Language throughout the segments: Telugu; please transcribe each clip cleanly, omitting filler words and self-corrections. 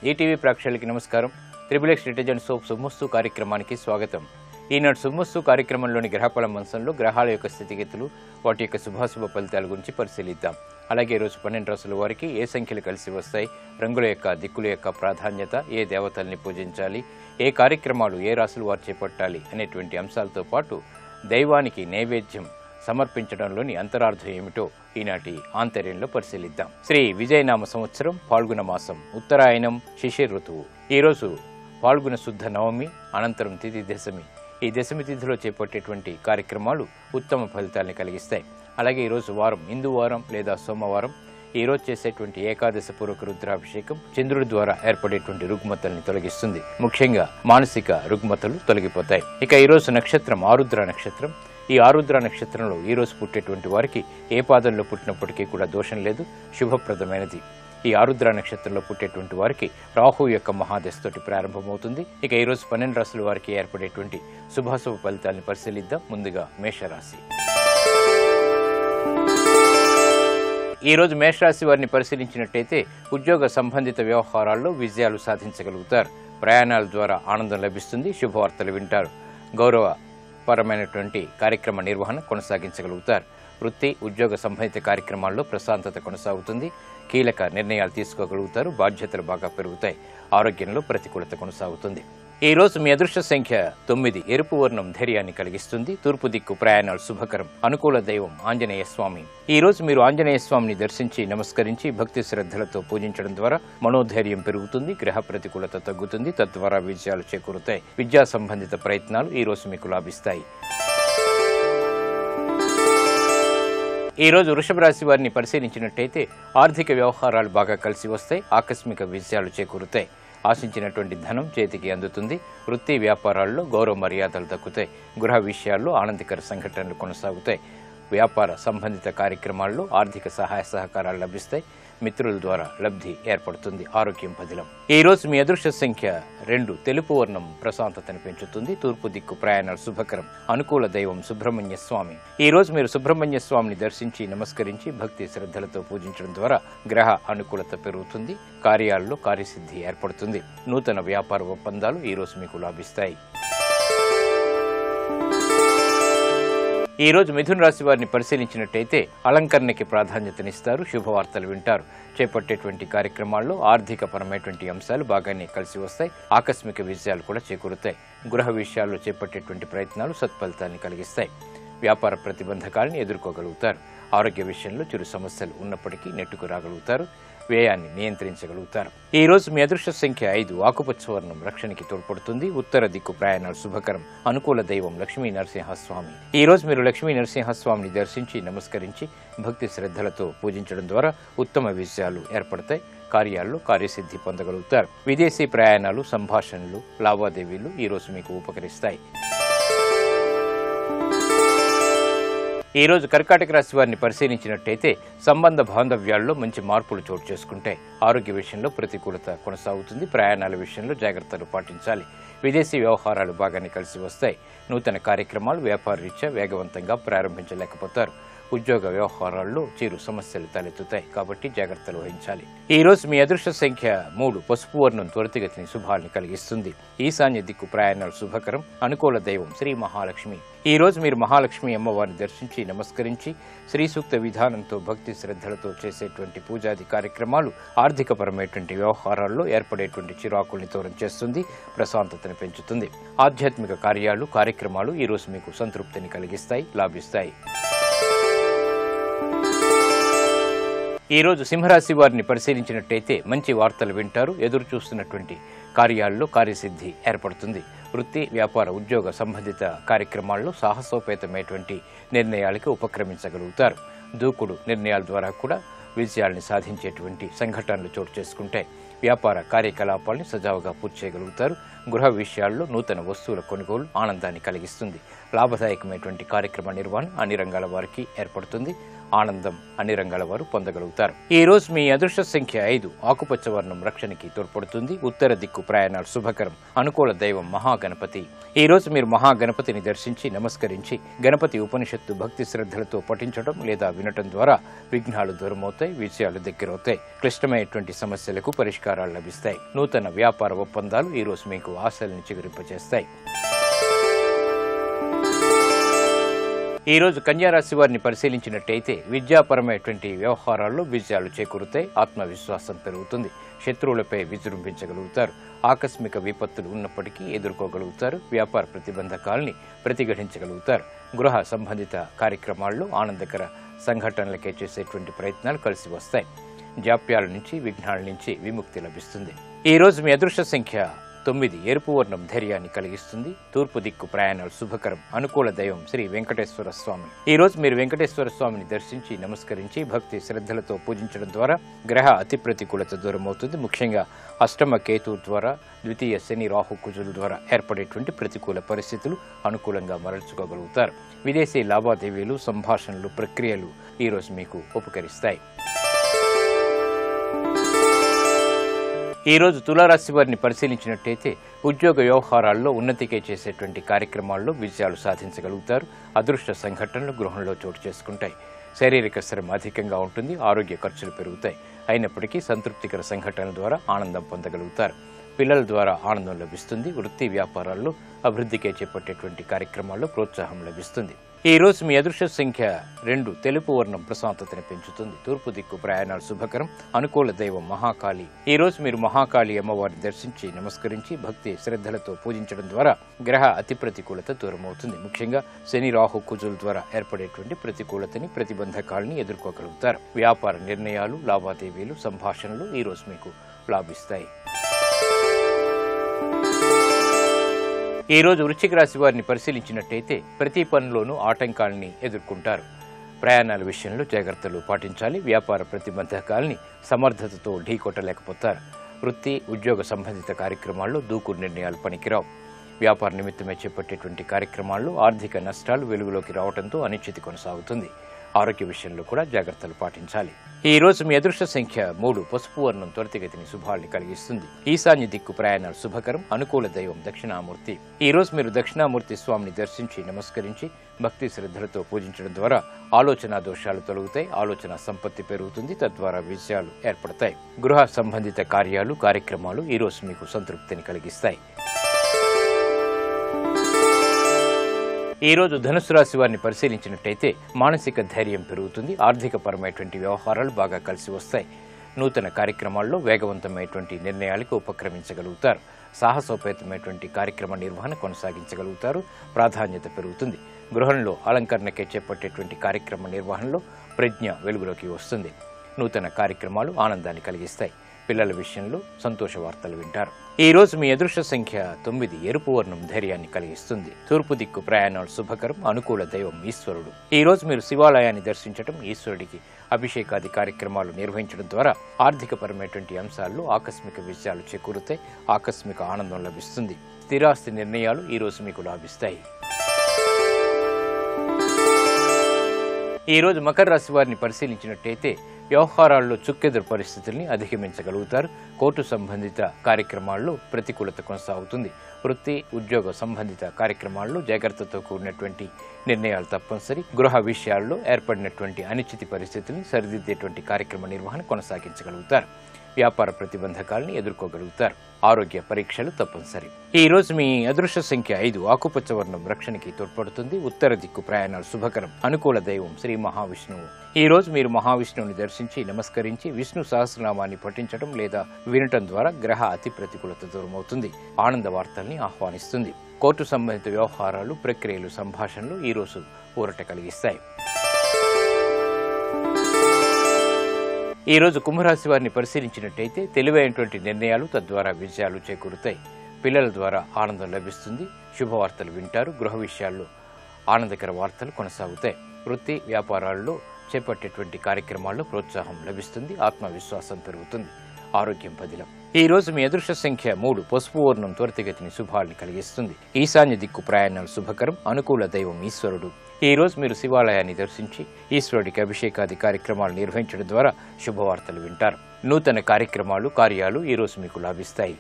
ఈటీవీ ప్రేక్షకులకి నమస్కారం. త్రిబుల్ డిటర్జెంట్ సోప్ సుమ్మస్తు కార్యక్రమానికి స్వాగతం. ఈనాడు సుమ్మస్తు కార్యక్రమంలోని గ్రహఫల మంచంలో గ్రహాల యొక్క స్థితిగతులు, వాటి యొక్క శుభాశుభ ఫలితాల గురించి పరిశీలిద్దాం. అలాగే ఈరోజు 12 రాసుల వారికి ఏ సంఖ్యలు కలిసి వస్తాయి, రంగుల యొక్క దిక్కుల యొక్క ప్రాధాన్యత, ఏ దేవతల్ని పూజించాలి, ఏ కార్యక్రమాలు ఏ రాసుల వారు చేపట్టాలి అనేటువంటి అంశాలతో పాటు దైవానికి నైవేద్యం సమర్పించడంలోని అంతరార్థం ఏమిటో ఈనాటి ఆంతర్యంలో పరిశీలిద్దాం. శ్రీ విజయనామ సంవత్సరం పాల్గొన మాసం, ఉత్తరాయణం, శిశిర ఋతువు. ఈరోజు పాల్గొన శుద్ధ నవమి, అనంతరం తిథి దశమి. ఈ దశమి తిథిలో చేపట్టేటువంటి కార్యక్రమాలు ఉత్తమ ఫలితాలను కలిగిస్తాయి. అలాగే ఈరోజు వారం హిందూ వారం లేదా సోమవారం. ఈరోజు చేసేటువంటి ఏకాదశి పూర్వక రుద్రాభిషేకం చంద్రుడి ద్వారా ఏర్పడేటువంటి రుగ్మతల్ని తొలగిస్తుంది. ముఖ్యంగా మానసిక రుగ్మతలు తొలగిపోతాయి. ఇక ఈరోజు నక్షత్రం ఆరుద్ర నక్షత్రం. ఈ ఆరుద్ర నక్షత్రంలో ఈరోజు పుట్టేటువంటి వారికి ఏ పాదంలో పుట్టినప్పటికీ కూడా దోషం లేదు, శుభప్రదమైనది. ఈ ఆరుద్ర నక్షత్రంలో పుట్టేటువంటి వారికి రాహు యొక్క మహాదశతోటి ప్రారంభమవుతుంది. ఇక ఈరోజు 12 రాశుల వారికి ఏర్పడేటువంటి శుభాశుభ ఫలితాలను పరిశీలిద్దాం. ముందుగా మేషరాశి. ఈరోజు మేషరాశి వారిని పరిశీలించినట్టయితే ఉద్యోగ సంబంధిత వ్యవహారాల్లో విజయాలు సాధించగలుగుతారు. ప్రయాణాల ద్వారా ఆనందం లభిస్తుంది, శుభవార్తలు వింటారు. గౌరవపరమైనటువంటి కార్యక్రమ నిర్వహణ కొనసాగించగలుగుతారు. వృత్తి ఉద్యోగ సంబంధిత కార్యక్రమాల్లో ప్రశాంతత కొనసాగుతుంది. కీలక నిర్ణయాలు తీసుకోగలుగుతారు. బాధ్యతలు బాగా పెరుగుతాయి. ఆరోగ్యంలో ప్రతికూలత కొనసాగుతుంది. ఈ రోజు మీ అదృష్ట సంఖ్య 9. ఎరుపు వర్ణం ధైర్యాన్ని కలిగిస్తుంది. తూర్పు దిక్కు ప్రయాణాలు శుభకరం. అనుకూల దైవం ఆంజనేయ స్వామి. ఈ రోజు మీరు ఆంజనేయ స్వామిని దర్శించి నమస్కరించి భక్తి శ్రద్ధలతో పూజించడం ద్వారా మనోధైర్యం పెరుగుతుంది. గ్రహ ప్రతికూలత తగ్గుతుంది. తద్వారా విజయాలు చేకూరుతాయి. విద్యా సంబంధిత ప్రయత్నాలు ఈ రోజు మీకు లాభిస్తాయి. ఈ రోజు వృషభ రాశి వారిని పరిశీలించినట్టయితే ఆర్థిక వ్యవహారాలు బాగా కలిసి వస్తాయి. ఆకస్మిక విజయాలు చేకూరుతాయి. ఆశించినటువంటి ధనం చేతికి అందుతుంది. వృత్తి వ్యాపారాల్లో గౌరవ మర్యాదలు దక్కుతాయి. గృహ విషయాల్లో ఆనందకర సంఘటనలు కొనసాగుతాయి. వ్యాపార సంబంధిత కార్యక్రమాల్లో ఆర్థిక సహాయ సహకారాలు లభిస్తాయి. మిత్రుల ద్వారా లబ్ధి ఏర్పడుతుంది. ఆరోగ్యం పదిలం. ఈ రోజు మీ అదృష్ట సంఖ్య 2. తెలుపు వర్ణం ప్రశాంతతను పెంచుతుంది. తూర్పు దిక్కు ప్రయాణాలు శుభకరం. అనుకూల దైవం సుబ్రహ్మణ్య స్వామి. ఈ రోజు మీరు సుబ్రహ్మణ్య స్వామిని దర్శించి నమస్కరించి భక్తి శ్రద్ధలతో పూజించడం ద్వారా గ్రహ అనుకూలత పెరుగుతుంది. కార్యాల్లో కార్యసిద్ధి ఏర్పడుతుంది. నూతన వ్యాపార ఒప్పందాలు ఈ రోజు మీకు లాభిస్తాయి. ఈ రోజు మిథున రాశి వారిని పరిశీలించినట్టయితే అలంకరణకి ప్రాధాన్యతనిస్తారు. శుభవార్తలు వింటారు. చేపట్టేటువంటి కార్యక్రమాల్లో ఆర్థిక పరమైనటువంటి అంశాలు బాగానే కలిసి వస్తాయి. ఆకస్మిక విజయాలు కూడా చేకూరుతాయి. గృహ విషయాల్లో చేపట్టేటువంటి ప్రయత్నాలు సత్ఫలితాన్ని కలిగిస్తాయి. వ్యాపార ప్రతిబంధకాలను ఎదుర్కోగలుగుతారు. ఆరోగ్య విషయంలో చిరు సమస్యలు ఉన్నప్పటికీ నెట్టుకు రాగలుగుతారు. వ్యయాన్ని నియంత్రించగలుగుతారు. ఈ రోజు మీ అదృష్ట సంఖ్య 5. ఆకుపచ్చ వర్ణం రక్షణకి తోడ్పడుతుంది. ఉత్తర దిక్కు ప్రయాణాలు శుభకరం. అనుకూల దైవం లక్ష్మీ నరసింహస్వామి. ఈ రోజు మీరు లక్ష్మీ నరసింహస్వామిని దర్శించి నమస్కరించి భక్తి శ్రద్ధలతో పూజించడం ద్వారా ఉత్తమ విజయాలు ఏర్పడతాయి. కార్యాల్లో కార్యసిద్ధి పొందగలుగుతారు. విదేశీ ప్రయాణాలు, సంభాషణలు, లావాదేవీలు ఈ రోజు మీకు ఉపకరిస్తాయి. ఈ రోజు కర్కాటక రాశి వారిని పరిశీలించినట్టయితే సంబంధ బాంధవ్యాల్లో మంచి మార్పులు చోటు చేసుకుంటాయి. ఆరోగ్య విషయంలో ప్రతికూలత కొనసాగుతుంది. ప్రయాణాల విషయంలో జాగ్రత్తలు పాటించాలి. విదేశీ వ్యవహారాలు బాగానే కలిసి వస్తాయి. నూతన కార్యక్రమాలు వ్యాపార రీత్యా వేగవంతంగా ప్రారంభించలేకపోతారు. ఉద్యోగ వ్యవహారాల్లో చిరు సమస్యలు తలెత్తుతాయి. కాబట్టి జాగ్రత్తలు వహించాలి. ఈ రోజు మీ అదృష్ట సంఖ్య 3. పసుపు వర్ణం త్వరితగతిని శుభాల్ని కలిగిస్తుంది. ఈశాన్య దిక్కు ప్రయాణాలు శుభకరం. అనుకూల దైవం శ్రీ మహాలక్ష్మి. ఈ రోజు మీరు మహాలక్ష్మి అమ్మవారిని దర్శించి నమస్కరించి శ్రీ సూక్త విధానంతో భక్తి శ్రద్ధలతో చేసేటువంటి పూజాది కార్యక్రమాలు ఆర్థికపరమైనటువంటి వ్యవహారాల్లో ఏర్పడేటువంటి చిరాకుల్ని దూరం చేస్తుంది. ప్రశాంతతను పెంచుతుంది. ఆధ్యాత్మిక కార్యాలు కార్యక్రమాలు ఈ రోజు మీకు సంతృప్తిని కలిగిస్తాయి, లాభిస్తాయి. ఈ రోజు సింహరాశి వారిని పరిశీలించినట్టయితే మంచి వార్తలు వింటారు. ఎదురు చూస్తున్నటువంటి కార్యాల్లో కార్యసిద్ధి ఏర్పడుతుంది. వృత్తి వ్యాపార ఉద్యోగ సంబంధిత కార్యక్రమాల్లో సాహసోపేతమైనటువంటి నిర్ణయాలకి ఉపక్రమించగలుగుతారు. దూకుడు నిర్ణయాల ద్వారా కూడా విజయాల్ని సాధించేటువంటి సంఘటనలు చోటు చేసుకుంటాయి. వ్యాపార కార్యకలాపాలను సజావుగా పూర్తి చేయగలుగుతారు. గృహ విషయాల్లో నూతన వస్తువుల కొనుగోలు ఆనందాన్ని కలిగిస్తుంది. లాభదాయకమైనటువంటి కార్యక్రమ నిర్వహణ అన్ని రంగాల వారికి ఏర్పడుతుంది. ఆనందం అన్ని రంగాల వారు పొందగలుగుతారు. ఈ రోజు మీ అదృష్ట సంఖ్య 5, ఆకుపచ్చ వర్ణం రక్షణకి తోడ్పడుతుంది. ఉత్తర దిక్కు ప్రయాణాలు శుభకరం. అనుకూల దైవం మహాగణపతి. ఈ రోజు మీరు మహాగణపతిని దర్శించి నమస్కరించి గణపతి ఉపనిషత్తు భక్తి శ్రద్ధలతో పఠించడం లేదా వినటం ద్వారా విఘ్నాలు దూరమవుతాయి, విజయాలు దగ్గరవుతాయి, క్లిష్టమైనటువంటి సమస్యలకు పరిష్కారాలు లభిస్తాయి. నూతన వ్యాపార ఒప్పందాలు ఈ రోజు మీకు ఆశల్ని చిగురింపజేస్తాయి. ఈ రోజు కన్యారాశి వారిని పరిశీలించినట్టయితే విద్యాపరమైనటువంటి వ్యవహారాల్లో విజయాలు చేకూరుతాయి, ఆత్మవిశ్వాసం పెరుగుతుంది, శత్రువులపై విజృంభించగలుగుతారు, ఆకస్మిక విపత్తులు ఉన్నప్పటికీ ఎదుర్కోగలుగుతారు, వ్యాపార ప్రతిబంధకాలని ప్రతిఘటించగలుగుతారు. గృహ సంబంధిత కార్యక్రమాల్లో ఆనందకర సంఘటనలకే చేసేటువంటి ప్రయత్నాలు కలిసి వస్తాయి. జాప్యాల నుంచి విఘ్నాల నుంచి విముక్తి లభిస్తుంది. ఈ రోజు మీ అదృష్ట సంఖ్య 9, ఎరుపు వర్ణం ధైర్యాన్ని కలిగిస్తుంది. తూర్పు దిక్కు ప్రయాణాలు శుభకరం. అనుకూల దైవం శ్రీ వెంకటేశ్వర స్వామి. ఈ రోజు మీరు వెంకటేశ్వర స్వామిని దర్శించి నమస్కరించి భక్తి శ్రద్ధలతో పూజించడం ద్వారా గ్రహ అతి ప్రతికూలత దూరమవుతుంది. ముఖ్యంగా అష్టమ కేతు ద్వారా, ద్వితీయ శని రాహు కుజుల ద్వారా ఏర్పడేటువంటి ప్రతికూల పరిస్థితులు అనుకూలంగా మరల్చుకోగలుగుతారు. విదేశీ లావాదేవీలు, సంభాషణలు, ప్రక్రియలు ఈ రోజు మీకు ఉపకరిస్తాయి. ఈ రోజు తులారాశి వారిని పరిశీలించినట్టయితే ఉద్యోగ వ్యవహారాల్లో ఉన్నతికే చేసేటువంటి కార్యక్రమాల్లో విజయాలు సాధించగలుగుతారు. అదృష్ట సంఘటనలు గృహంలో చోటు చేసుకుంటాయి. శారీరక శ్రమ అధికంగా ఉంటుంది, ఆరోగ్య ఖర్చులు పెరుగుతాయి. అయినప్పటికీ సంతృప్తికర సంఘటనల ద్వారా ఆనందం పొందగలుగుతారు. పిల్లల ద్వారా ఆనందం లభిస్తుంది. వృత్తి వ్యాపారాల్లో అభివృద్ధికే చేపట్టేటువంటి కార్యక్రమాల్లో ప్రోత్సాహం లభిస్తుంది. ఈ రోజు మీ అదృష్ట సంఖ్య 2, తెలుపు వర్ణం ప్రశాంతతని పెంచుతుంది. తూర్పు దిక్కు ప్రయాణాలు శుభకరం. అనుకూల దైవం మహాకాళి. ఈ రోజు మీరు మహాకాళి అమ్మవారిని దర్శించి నమస్కరించి భక్తి శ్రద్ధలతో పూజించడం ద్వారా గ్రహ అతి ప్రతికూలత దూరమవుతుంది. ముఖ్యంగా శని రాహు కుజుల ద్వారా ఏర్పడేటువంటి ప్రతికూలతని, ప్రతిబంధకాలని ఎదుర్కోగలుగుతారు. వ్యాపార నిర్ణయాలు, లావాదేవీలు, సంభాషణలు ఈ రోజు మీకు లాభిస్తాయి. ఈ రోజు వృశ్చిక రాశి వారిని పరిశీలించినట్టయితే ప్రతి పనిలోనూ ఆటంకాలని ఎదుర్కొంటారు. ప్రయాణాల విషయంలో జాగ్రత్తలు పాటించాలి. వ్యాపార ప్రతిబంధకాలని సమర్థతతో ఢీకొట్టలేకపోతారు. వృత్తి, ఉద్యోగ సంబంధిత కార్యక్రమాల్లో దూకుడు నిర్ణయాలు పనికిరావు. వ్యాపార నిమిత్తమే చేపట్టేటువంటి కార్యక్రమాల్లో ఆర్థిక నష్టాలు వెలుగులోకి రావడంతో అనిశ్చితి కొనసాగుతుంది. ఆరోగ్య విషయంలో కూడా జాగ్రత్తలు పాటించాలి. ఈ రోజు మీ అదృష్ట సంఖ్య 3, పసుపు వర్ణం త్వరితగతిని శుభాల్ని కలిగిస్తుంది. ఈశాన్య దిక్కు ప్రయాణాలు శుభకరం. అనుకూల దైవం దక్షిణామూర్తి. ఈ రోజు మీరు దక్షిణామూర్తి స్వామిని దర్శించి నమస్కరించి భక్తి శ్రద్ధలతో పూజించడం ద్వారా ఆలోచన దోషాలు తొలగుతాయి, ఆలోచన సంపత్తి పెరుగుతుంది, తద్వారా విజయాలు ఏర్పడతాయి. గృహ సంబంధిత కార్యక్రమాలు ఈ రోజు మీకు సంతృప్తిని కలిగిస్తాయి. ఈ రోజు ధనుసు రాశి వారిని పరిశీలించినట్టయితే మానసిక ధైర్యం పెరుగుతుంది. ఆర్థిక పరమైనటువంటి వ్యవహారాలు బాగా కలిసి వస్తాయి. నూతన కార్యక్రమాల్లో వేగవంతమైనటువంటి నిర్ణయాలకు ఉపక్రమించగలుగుతారు. సాహసోపేతమైనటువంటి కార్యక్రమ నిర్వహణ కొనసాగించగలుగుతారు. ప్రాధాన్యత పెరుగుతుంది. గృహంలో అలంకరణకే చేపట్టేటువంటి కార్యక్రమ నిర్వహణలో ప్రజ్ఞ వెలుగులోకి వస్తుంది. నూతన కార్యక్రమాలు ఆనందాన్ని కలిగిస్తాయి. పిల్లల విషయంలో సంతోష వార్తలు వింటారు. ఈ రోజు మీ అదృష్ట సంఖ్య 9, ఎరుపు వర్ణం ధైర్యాన్ని కలిగిస్తుంది. తూర్పు దిక్కు ప్రయాణాలు శుభకరం. అనుకూల దైవం ఈశ్వరుడు. ఈ రోజు మీరు శివాలయాన్ని దర్శించడం, ఈశ్వరుడికి అభిషేకాది కార్యక్రమాలు నిర్వహించడం ద్వారా ఆర్థిక పరమైనటువంటి అంశాల్లో ఆకస్మిక విజయాలు చేకూరుతాయి, ఆకస్మిక ఆనందం లభిస్తుంది. స్థిరాస్తి నిర్ణయాలు ఈ రోజు మీకు లాభిస్తాయి. ఈ రోజు మకర రాశి వారిని పరిశీలించినట్టయితే వ్యవహారాల్లో చుక్కెదురు పరిస్థితుల్ని అధిగమించగలుగుతారు. కోర్టు సంబంధిత కార్యక్రమాల్లో ప్రతికూలత కొనసాగుతుంది. వృత్తి, ఉద్యోగ సంబంధిత కార్యక్రమాల్లో జాగ్రత్తతో కూడినటువంటి నిర్ణయాలు తప్పనిసరి. గృహ విషయాల్లో ఏర్పడినటువంటి అనిశ్చితి పరిస్థితుల్ని సరిదిద్దేటువంటి కార్యక్రమ నిర్వహణ కొనసాగించగలుగుతారు. వ్యాపార ప్రతిబంధకాలని ఎదుర్కోగలుగుతారు. ఆరోగ్య పరీక్షలు తప్పనిసరి. ఈ రోజు మీ అదృష్ట సంఖ్య 5, ఆకుపచ్చ వర్ణం రక్షణకి తోడ్పడుతుంది. ఉత్తర దిక్కు ప్రయాణాలు శుభకరం. అనుకూల దైవం శ్రీ మహావిష్ణువు. ఈ రోజు మీరు మహావిష్ణువుని దర్శించి నమస్కరించి విష్ణు సహస్రనామాన్ని పఠించడం లేదా వినటం ద్వారా గ్రహ అతి ప్రతికూలత దూరమవుతుంది. ఆనంద వార్తల్ని ఆహ్వానిస్తుంది. కోర్టు సంబంధిత వ్యవహారాలు, ప్రక్రియలు, సంభాషణలు ఈ రోజు ఊరట కలిగిస్తాయి. ఈ రోజు కుంభరాశి వారిని పరిశీలించినట్టయితే తెలివైనటువంటి నిర్ణయాలు, తద్వారా విజయాలు చేకూరుతాయి. పిల్లల ద్వారా ఆనందం లభిస్తుంది. శుభవార్తలు వింటారు. గృహ విషయాల్లో ఆనందకర వార్తలు కొనసాగుతాయి. వృత్తి వ్యాపారాల్లో చేపట్టేటువంటి కార్యక్రమాల్లో ప్రోత్సాహం లభిస్తుంది. ఆత్మవిశ్వాసం పెరుగుతుంది. ఆరోగ్యం పదిలం. ఈ రోజు మీ అదృష్ట సంఖ్య 3. పసుపు వర్ణం త్వరితగతిని శుభాల్ని కలిగిస్తుంది. ఈశాన్య దిక్కు ప్రయాణాలు శుభకరం. అనుకూల దైవం ఈశ్వరుడు. ఈ రోజు మీరు శివాలయాన్ని దర్శించి ఈశ్వరుడికి అభిషేకాది కార్యక్రమాలు నిర్వహించడం ద్వారా శుభవార్తలు వింటారు. నూతన కార్యాలు ఈ రోజు మీకు లాభిస్తాయి.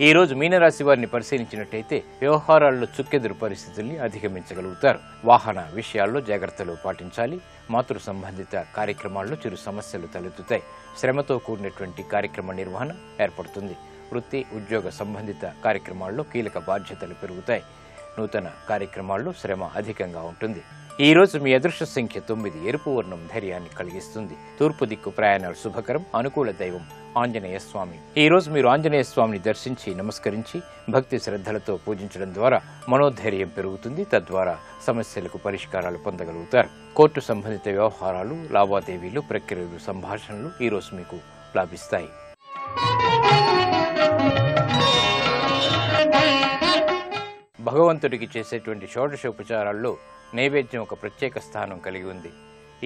ఈ రోజు మీనరాశి వారిని పరిశీలించినట్టయితే వ్యవహారాల్లో చుక్కెదురు పరిస్థితుల్ని అధిగమించగలుగుతారు. వాహన విషయాల్లో జాగ్రత్తలు పాటించాలి. మాతృ సంబంధిత కార్యక్రమాల్లో చిరు సమస్యలు తలెత్తుతాయి. శ్రమతో కూడినటువంటి కార్యక్రమ నిర్వహణ ఏర్పడుతుంది. వృత్తి ఉద్యోగ సంబంధిత కార్యక్రమాల్లో కీలక బాధ్యతలు పెరుగుతాయి. నూతన కార్యక్రమాల్లో శ్రమ అధికంగా ఉంటుంది. ఈ రోజు మీ అదృష్ట సంఖ్య 9. ఎరుపు వర్ణం ధైర్యాన్ని కలిగిస్తుంది. తూర్పు దిక్కు ప్రయాణాలు శుభకరం. అనుకూల దైవం ఆంజనేయ స్వామి. ఈ రోజు మీరు ఆంజనేయ స్వామిని దర్శించి నమస్కరించి భక్తి శ్రద్ధలతో పూజించడం ద్వారా మనోధైర్యం పెరుగుతుంది. తద్వారా సమస్యలకు పరిష్కారాలు పొందగలుగుతారు. కోర్టు సంబంధిత వ్యవహారాలు, లావాదేవీలు, ప్రక్రియలు, సంభాషణలు ఈ రోజు మీకు లాభిస్తాయి. భగవంతుడికి చేసేటువంటి షోడశోపచారాల్లో నైవేద్యం ఒక ప్రత్యేక స్థానం కలిగి ఉంది.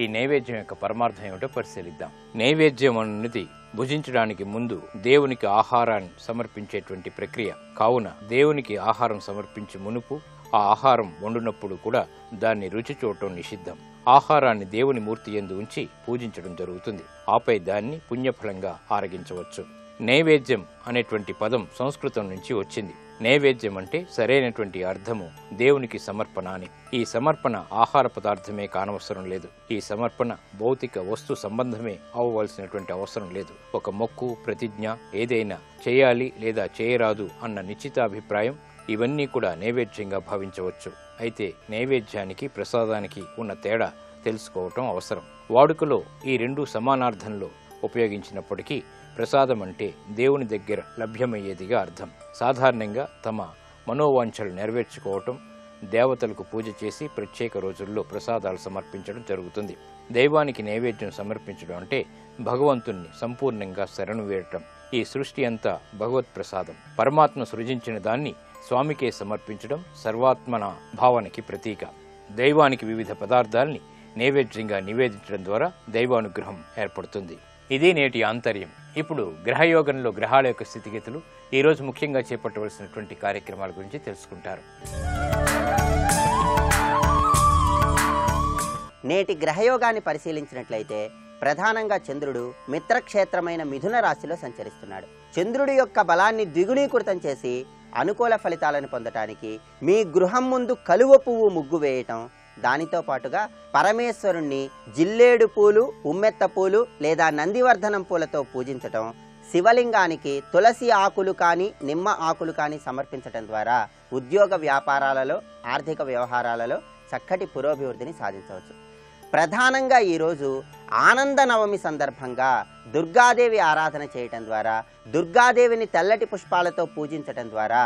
ఈ నైవేద్యం యొక్క పరమార్థం ఏమిటో పరిశీలిద్దాం. నైవేద్యం అనేది భుజించడానికి ముందు దేవునికి ఆహారాన్ని సమర్పించేటువంటి ప్రక్రియ కావున దేవునికి ఆహారం సమర్పించి మునుపు ఆ ఆహారం వండునప్పుడు కూడా దాన్ని రుచి చూడటం నిషిద్ధం. ఆహారాన్ని దేవుని మూర్తి యందు ఉంచి పూజించడం జరుగుతుంది. ఆపై దాన్ని పుణ్యఫలంగా ఆరగించవచ్చు. నైవేద్యం అనేటువంటి పదం సంస్కృతం నుంచి వచ్చింది. నైవేద్యం అంటే సరైనటువంటి అర్థము దేవునికి సమర్పణ అని. ఈ సమర్పణ ఆహార పదార్థమే కానవసరం లేదు. ఈ సమర్పణ భౌతిక వస్తు సంబంధమే అవ్వవలసినటువంటి అవసరం లేదు. ఒక మొక్కు, ప్రతిజ్ఞ ఏదైనా చేయాలి లేదా చేయరాదు అన్న నిశ్చితాభిప్రాయం ఇవన్నీ కూడా నైవేద్యంగా భావించవచ్చు. అయితే నైవేద్యానికి ప్రసాదానికి ఉన్న తేడా తెలుసుకోవటం అవసరం. వాడుకలో ఈ రెండు సమానార్థంలో ఉపయోగించినప్పటికీ ప్రసాదం అంటే దేవుని దగ్గర లభ్యమయ్యేదిగా అర్థం. సాధారణంగా తమ మనోవాంఛలు నెరవేర్చుకోవటం, దేవతలకు పూజ చేసి ప్రత్యేక రోజుల్లో ప్రసాదాలు సమర్పించడం జరుగుతుంది. దైవానికి నైవేద్యం సమర్పించడం అంటే భగవంతుణ్ణి సంపూర్ణంగా శరణు వేయటం. ఈ సృష్టి అంతా భగవత్ ప్రసాదం. పరమాత్మ సృజించిన దాన్ని స్వామికే సమర్పించడం సర్వాత్మన భావనకి ప్రతీక. దైవానికి వివిధ పదార్థాల్ని నైవేద్యంగా నివేదించడం ద్వారా దైవానుగ్రహం ఏర్పడుతుంది. ఇది నేటి ఆంతర్యం. ఇప్పుడు గ్రహయోగంలో గ్రహాల యొక్క స్థితిగతులు, ఈరోజు ముఖ్యంగా చేపట్టవలసినటువంటి కార్యక్రమాల గురించి తెలుసుకుంటారు. నేటి గ్రహయోగాన్ని పరిశీలించినట్లయితే ప్రధానంగా చంద్రుడు మిత్రక్షేత్రమైన మిథున రాశిలో సంచరిస్తున్నాడు. చంద్రుడి యొక్క బలాన్ని ద్విగుణీకృతం చేసి అనుకూల ఫలితాలను పొందటానికి మీ గృహం ముందు కలువ పువ్వు ముగ్గు వేయటం, దానితో పాటుగా పరమేశ్వరుణ్ణి జిల్లేడు పూలు, ఉమ్మెత్త పూలు లేదా నందివర్ధనం పూలతో పూజించటం, శివలింగానికి తులసి ఆకులు కానీ నిమ్మ ఆకులు కానీ సమర్పించటం ద్వారా ఉద్యోగ వ్యాపారాలలో, ఆర్థిక వ్యవహారాలలో చక్కటి పురోభివృద్ధిని సాధించవచ్చు. ప్రధానంగా ఈరోజు ఆనంద నవమి సందర్భంగా దుర్గాదేవి ఆరాధన చేయటం ద్వారా, దుర్గాదేవిని తెల్లటి పుష్పాలతో పూజించటం ద్వారా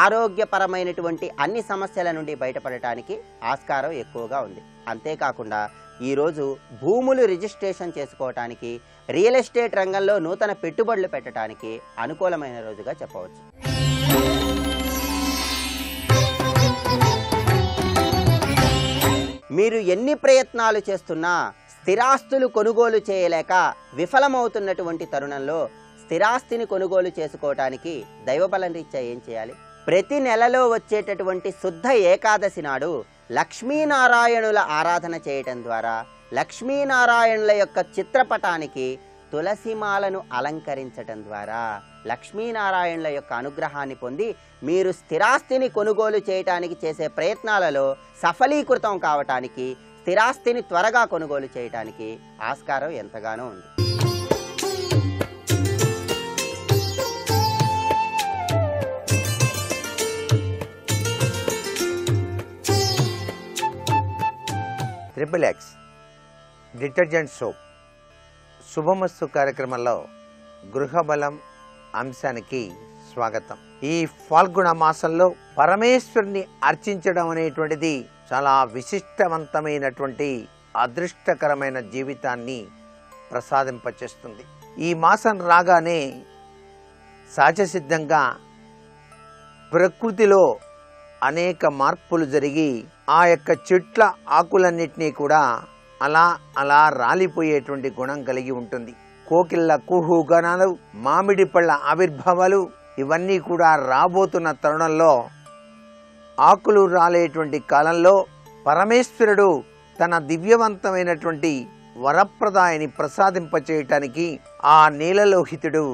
ఆరోగ్యపరమైనటువంటి అన్ని సమస్యల నుండి బయటపడటానికి ఆస్కారం ఎక్కువగా ఉంది. అంతేకాకుండా ఈరోజు భూములు రిజిస్ట్రేషన్ చేసుకోవటానికి, రియల్ ఎస్టేట్ రంగంలో నూతన పెట్టుబడులు పెట్టడానికి అనుకూలమైన రోజుగా చెప్పవచ్చు. మీరు ఎన్ని ప్రయత్నాలు చేస్తున్నా స్థిరాస్తులు కొనుగోలు చేయలేక విఫలమవుతున్నటువంటి తరుణంలో స్థిరాస్తిని కొనుగోలు చేసుకోవటానికి దైవబలం రీత్యా ఏం చేయాలి? ప్రతి నెలలో వచ్చేటటువంటి శుద్ధ ఏకాదశి నాడు లక్ష్మీనారాయణుల ఆరాధన చేయటం ద్వారా లక్ష్మీనారాయణుల యొక్క చిత్రపటానికి తులసిమాలను అలంకరించటం ద్వారా లక్ష్మీనారాయణుల యొక్క అనుగ్రహాన్ని పొంది మీరు స్థిరాస్తిని కొనుగోలు చేయటానికి చేసే ప్రయత్నాలలో సఫలీకృతం కావటానికి, స్థిరాస్తిని త్వరగా కొనుగోలు చేయటానికి ఆస్కారం ఎంతగానో ఉంది. XXX డిటర్జెంట్ సోప్ శుభమస్తు కార్యక్రమంలో గృహబలం అంశానికి స్వాగతం. ఈ ఫాల్గుణ మాసంలో పరమేశ్వరుని అర్చించడం అనేటువంటిది చాలా విశిష్టవంతమైనటువంటి అదృష్టకరమైన జీవితాన్ని ప్రసాదింపచేస్తుంది. ఈ మాసం రాగానే సహజసిద్ధంగా ప్రకృతిలో అనేక మార్పులు జరిగి ఆ యొక్క చెట్ల ఆకులన్నిటినీ కూడా అలా అలా రాలిపోయేటువంటి గుణం కలిగి ఉంటుంది. కోకిళ్ళ కుహుగణాలు, మామిడి పళ్ళ ఆవిర్భావాలు ఇవన్నీ కూడా రాబోతున్న తరుణంలో, ఆకులు రాలేటువంటి కాలంలో పరమేశ్వరుడు తన దివ్యవంతమైనటువంటి వరప్రదాయని ప్రసాదింపచేయటానికి ఆ నీలలోహితుడు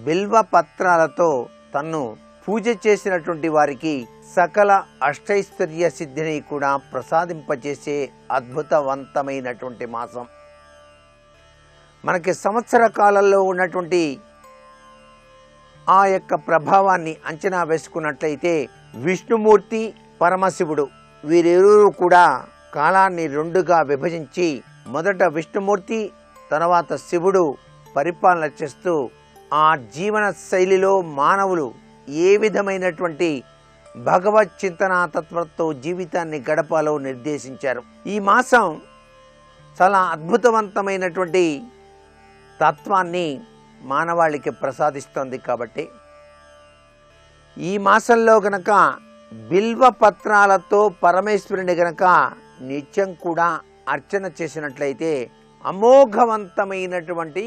బిల్వ పత్రాలతో తన్ను పూజ చేసినటువంటి వారికి సకల అష్టైశ్వర్య సిద్ధిని కూడా ప్రసాదింపచేసే అద్భుతవంతమైనటువంటి మాసం. మనకి సంవత్సర కాలంలో ఉన్నటువంటి ఆ యొక్క ప్రభావాన్ని అంచనా వేసుకున్నట్లయితే విష్ణుమూర్తి, పరమశివుడు వీరిరువురు కూడా కాలాన్ని రెండుగా విభజించి మొదట విష్ణుమూర్తి, తర్వాత శివుడు పరిపాలన చేస్తూ ఆ జీవన శైలిలో మానవులు ఏ విధమైనటువంటి భగవత్ చింతనా తత్వంతో జీవితాన్ని గడపాలో నిర్దేశించారు. ఈ మాసం చాలా అద్భుతవంతమైనటువంటి తత్వాన్ని మానవాళికి ప్రసాదిస్తోంది. కాబట్టి ఈ మాసంలో గనక బిల్వ పత్రాలతో పరమేశ్వరుని గనక నిత్యం కూడా అర్చన చేసినట్లయితే అమోఘవంతమైనటువంటి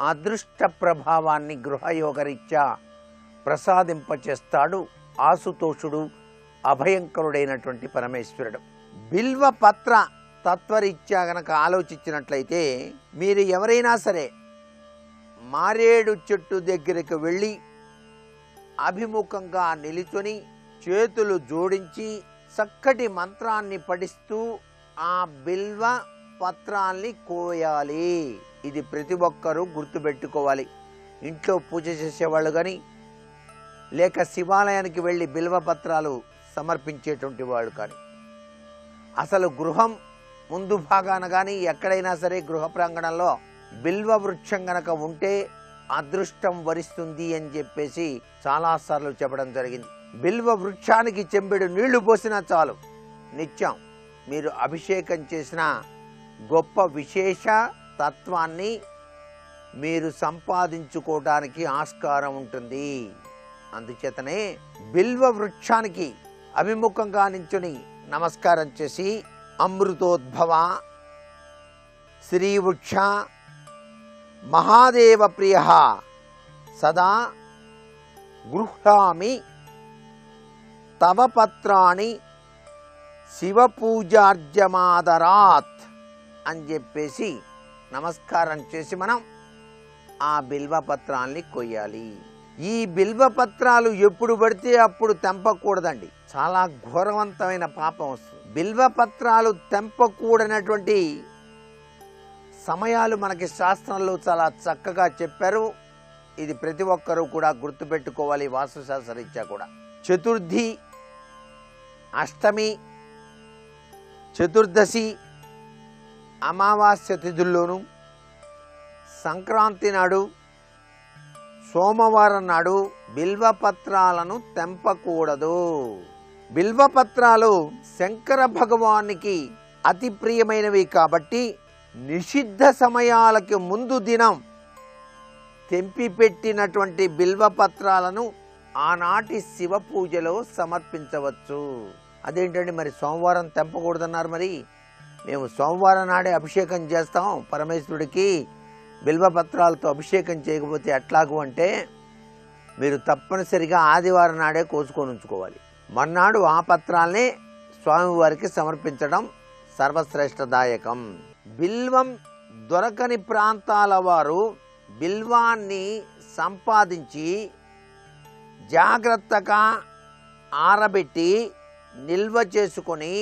అదృష్ట ప్రభావాన్ని గృహయోగరీత్యా ప్రసాదింపచేస్తాడు ఆసుతోషుడు, అభయంకరుడైనటువంటి పరమేశ్వరుడు. బిల్వ పత్ర తత్వరీత్యా గనక ఆలోచించినట్లయితే మీరు ఎవరైనా సరే మారేడు చెట్టు దగ్గరికి వెళ్ళి అభిముఖంగా నిలుచొని చేతులు జోడించి చక్కటి మంత్రాన్ని పఠిస్తూ ఆ బిల్వ పత్రాల్ని కోయాలి. ఇది ప్రతి ఒక్కరూ గుర్తుపెట్టుకోవాలి. ఇంట్లో పూజ చేసేవాళ్ళు కానీ, లేక శివాలయానికి వెళ్ళి బిల్వ పత్రాలు సమర్పించేటువంటి వాళ్ళు కానీ, అసలు గృహం ముందు భాగాన కానీ ఎక్కడైనా సరే గృహ ప్రాంగణంలో బిల్వ వృక్షం గనక ఉంటే అదృష్టం వరిస్తుంది అని చెప్పేసి చాలాసార్లు చెప్పడం జరిగింది. బిల్వ వృక్షానికి చెంబెడు నీళ్లు పోసినా చాలు, నిత్యం మీరు అభిషేకం చేసిన గొప్ప విశేష తత్వాన్ని మీరు సంపాదించుకోవడానికి ఆస్కారం ఉంటుంది. అందుచేతనే బిల్వ వృక్షానికి అభిముఖంగా నించుని నమస్కారం చేసి అమృతోద్భవ శ్రీవృక్ష మహాదేవ ప్రియ సదా గృహ్ణామి తవ పత్రాణి శివపూజార్జమాదరాత్ అని చెప్పేసి నమస్కారం చేసి మనం ఆ బిల్వపత్రాల్ని కొయ్యాలి. ఈ బిల్వపత్రాలు ఎప్పుడు పడితే అప్పుడు తెంపకూడదండి, చాలా ఘోరవంతమైన పాపం వస్తుంది. బిల్వపత్రాలు తెంపకూడనటువంటి సమయాలు మనకి శాస్త్రంలో చాలా చక్కగా చెప్పారు. ఇది ప్రతి ఒక్కరూ కూడా గుర్తుపెట్టుకోవాలి. వాస్తుశాస్త్రరీత్యా కూడా చతుర్థి, అష్టమి, చతుర్దశి, అమావాస్య తిథుల్లోనూ, సంక్రాంతి నాడు, సోమవారం నాడు బిల్వపత్రాలను తెంపకూడదు. బిల్వపత్రాలు శంకర భగవానికి అతి ప్రియమైనవి కాబట్టి నిషిద్ధ సమయాలకి ముందు దినం తెంపిపెట్టినటువంటి బిల్వపత్రాలను ఆనాటి శివ పూజలో సమర్పించవచ్చు. అదేంటండి మరి సోమవారం తెంపకూడదన్నారు? మరి మేము సోమవారం నాడే అభిషేకం చేస్తాం పరమేశ్వరుడికి, బిల్వపత్రాలతో అభిషేకం చేయకపోతే ఎట్లాగు అంటే మీరు తప్పనిసరిగా ఆదివారం నాడే కోసుకొని ఉంచుకోవాలి. మర్నాడు ఆ పత్రాలనే స్వామివారికి సమర్పించడం సర్వశ్రేష్టదాయకం. బిల్వం దొరకని ప్రాంతాల వారు బిల్వాన్ని సంపాదించి జాగ్రత్తగా ఆరబెట్టి నిల్వ చేసుకొని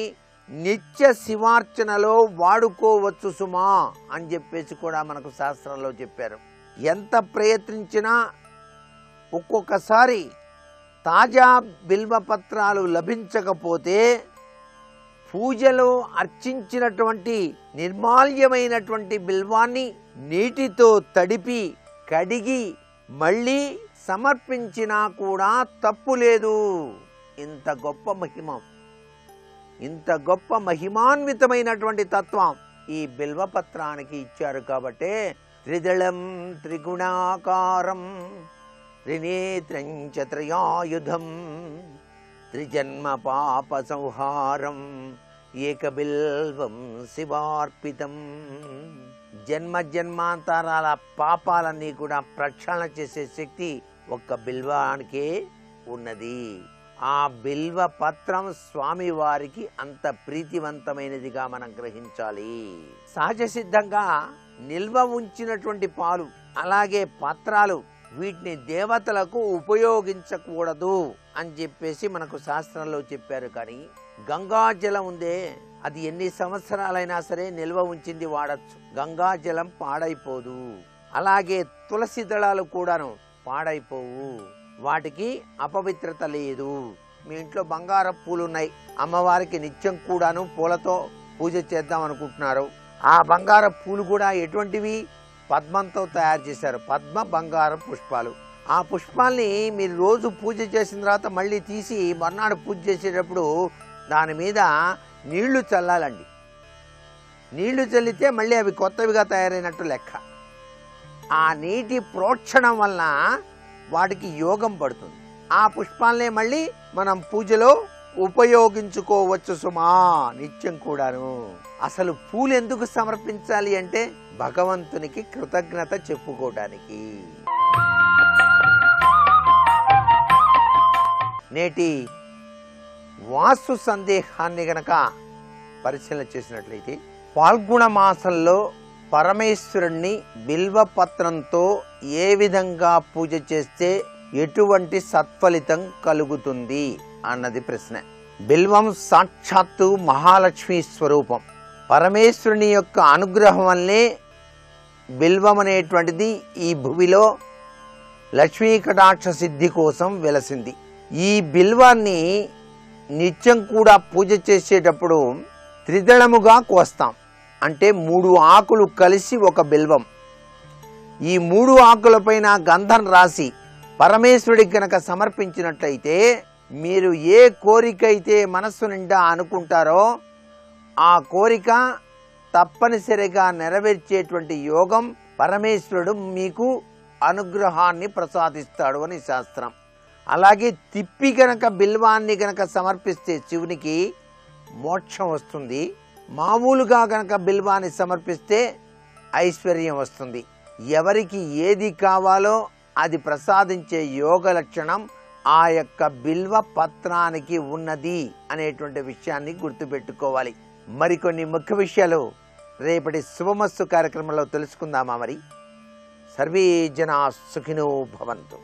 నిత్య శివార్చనలో వాడుకోవచ్చు సుమా అని చెప్పేసి కూడా మనకు శాస్త్రంలో చెప్పారు. ఎంత ప్రయత్నించినా ఒక్కొక్కసారి తాజా బిల్వపత్రాలు లభించకపోతే పూజలో అర్చించినటువంటి నిర్మాల్యమైనటువంటి బిల్వాన్ని నీటితో తడిపి కడిగి మళ్ళీ సమర్పించినా కూడా తప్పు లేదు. ఇంత గొప్ప మహిమ, ఇంత గొప్ప మహిమాన్వితమైనటువంటి తత్వం ఈ బిల్వపత్రానికి ఇచ్చారు. కాబట్టి త్రిదళం త్రిగుణాకారం త్రినేత్రం చ త్రయాయుధం త్రిజన్మ పాప సంహారం ఏకబిల్వం శివార్పితం. జన్మ జన్మాంతరాల పాపాలన్నీ కూడా ప్రక్షాళన చేసే శక్తి ఒక్క బిల్వానికే ఉన్నది. ఆ బిల్వ పత్రం స్వామి వారికి అంత ప్రీతివంతమైనదిగా మనం గ్రహించాలి. సహజ సిద్ధంగా నిల్వ ఉంచినటువంటి పాలు అలాగే పత్రాలు వీటిని దేవతలకు ఉపయోగించకూడదు అని చెప్పేసి మనకు శాస్త్రంలో చెప్పారు. కానీ గంగాజలం ఉందే, అది ఎన్ని సంవత్సరాలైనా సరే నిల్వ ఉంచింది వాడచ్చు. గంగాజలం పాడైపోదు. అలాగే తులసి దళాలు కూడాను పాడైపోవు, వాటికి అపవిత్రత లేదు. మీ ఇంట్లో బంగారం పూలు ఉన్నాయి, అమ్మవారికి నిత్యం కూడాను పూలతో పూజ చేద్దాం అనుకుంటున్నారు. ఆ బంగారం పూలు కూడా ఎటువంటివి? పద్మంతో తయారు చేశారు, పద్మ బంగారం పుష్పాలు. ఆ పుష్పాల్ని మీరు రోజు పూజ చేసిన తర్వాత మళ్ళీ తీసి మర్నాడు పూజ చేసేటప్పుడు దాని మీద నీళ్లు చల్లాలండి. నీళ్లు చల్లితే మళ్ళీ అవి కొత్తవిగా తయారైనట్టు లెక్క. ఆ నీటి ప్రోక్షణం వలన వాటికి యోగం పడుతుంది. ఆ పుష్పాలనే మళ్ళీ మనం పూజలో ఉపయోగించుకోవచ్చు సుమా, నిత్యం కూడాను. అసలు పూలు ఎందుకు సమర్పించాలి అంటే భగవంతునికి కృతజ్ఞత చెప్పుకోవడానికి. నేటి వాస్తు సందేహాన్ని గనక పరిశీలన చేసినట్లయితే ఫాల్గుణ మాసంలో పరమేశ్వరుణ్ణి బిల్వపత్రంతో ఏ విధంగా పూజ చేస్తే ఎటువంటి సత్ఫలితం కలుగుతుంది అన్నది ప్రశ్న. బిల్వం సాక్షాత్తు మహాలక్ష్మి స్వరూపం. పరమేశ్వరుని యొక్క అనుగ్రహం వల్లే బిల్వం అనేటువంటిది ఈ భూమిలో లక్ష్మీ కటాక్ష సిద్ధి కోసం వెలసింది. ఈ బిల్వాన్ని నిత్యం కూడా పూజ చేసేటప్పుడు త్రిదళముగా కోస్తాం. అంటే 3 ఆకులు కలిసి ఒక బిల్వం. ఈ 3 ఆకులపైన గంధం రాసి పరమేశ్వరుడికి కనుక సమర్పించినట్లయితే మీరు ఏ కోరిక అయితే మనస్సు నిండా అనుకుంటారో ఆ కోరిక తప్పనిసరిగా నెరవేర్చేటువంటి యోగం పరమేశ్వరుడు మీకు అనుగ్రహాన్ని ప్రసాదిస్తాడు అని శాస్త్రం. అలాగే తిప్పి గనక బిల్వాన్ని గనక సమర్పిస్తే శివునికి మోక్షం వస్తుంది. మామూలుగా గనక బిల్వాన్ని సమర్పిస్తే ఐశ్వర్యం వస్తుంది. ఎవరికి ఏది కావాలో అది ప్రసాదించే యోగ లక్షణం ఆ యొక్క బిల్వ పత్రానికి ఉన్నది అనేటువంటి విషయాన్ని గుర్తుపెట్టుకోవాలి. మరికొన్ని ముఖ్య విషయాలు రేపటి శుభమస్తు కార్యక్రమంలో తెలుసుకుందామా? మరి సర్వే జనా సుఖినో భవంతు.